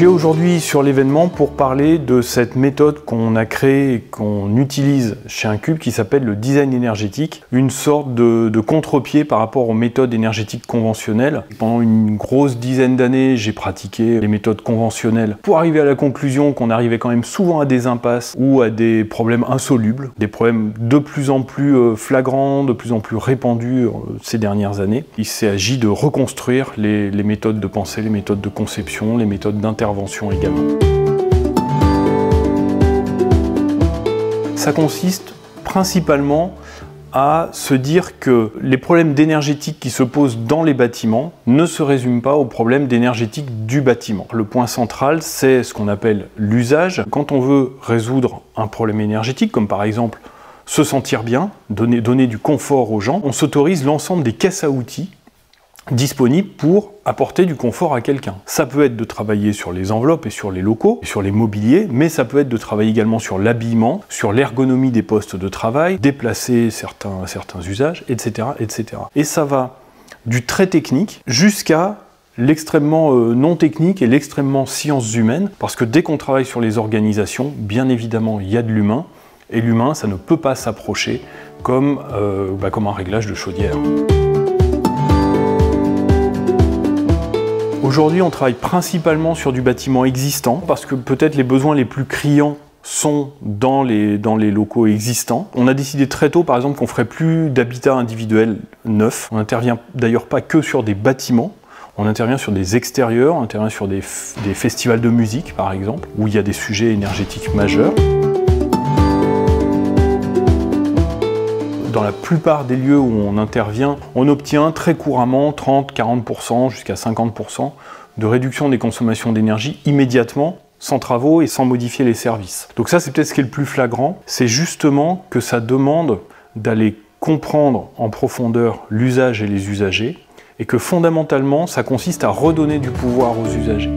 suis aujourd'hui sur l'événement pour parler de cette méthode qu'on a créée et qu'on utilise chez Incube qui s'appelle le design énergétique, une sorte de contre-pied par rapport aux méthodes énergétiques conventionnelles. Pendant une grosse dizaine d'années, j'ai pratiqué les méthodes conventionnelles pour arriver à la conclusion qu'on arrivait quand même souvent à des impasses ou à des problèmes insolubles, des problèmes de plus en plus flagrants, de plus en plus répandus ces dernières années. Il s'agit de reconstruire les méthodes de pensée, les méthodes de conception, les méthodes d'intervention également. Ça consiste principalement à se dire que les problèmes d'énergétique qui se posent dans les bâtiments ne se résument pas aux problèmes d'énergétique du bâtiment. Le point central, c'est ce qu'on appelle l'usage. Quand on veut résoudre un problème énergétique, comme par exemple se sentir bien, donner du confort aux gens, on s'autorise l'ensemble des caisses à outils disponibles pour apporter du confort à quelqu'un. Ça peut être de travailler sur les enveloppes et sur les locaux, et sur les mobiliers, mais ça peut être de travailler également sur l'habillement, sur l'ergonomie des postes de travail, déplacer certains usages, etc., etc. Et ça va du très technique jusqu'à l'extrêmement non technique et l'extrêmement sciences humaines, parce que dès qu'on travaille sur les organisations, bien évidemment, il y a de l'humain, et l'humain, ça ne peut pas s'approcher comme un réglage de chaudière. Aujourd'hui, on travaille principalement sur du bâtiment existant, parce que peut-être les besoins les plus criants sont dans les locaux existants. On a décidé très tôt, par exemple, qu'on ne ferait plus d'habitat individuel neuf. On n'intervient d'ailleurs pas que sur des bâtiments, on intervient sur des extérieurs, on intervient sur des festivals de musique, par exemple, où il y a des sujets énergétiques majeurs. Dans la plupart des lieux où on intervient, on obtient très couramment 30-40% jusqu'à 50% de réduction des consommations d'énergie immédiatement, sans travaux et sans modifier les services. Donc ça, c'est peut-être ce qui est le plus flagrant, c'est justement que ça demande d'aller comprendre en profondeur l'usage et les usagers, et que fondamentalement, ça consiste à redonner du pouvoir aux usagers.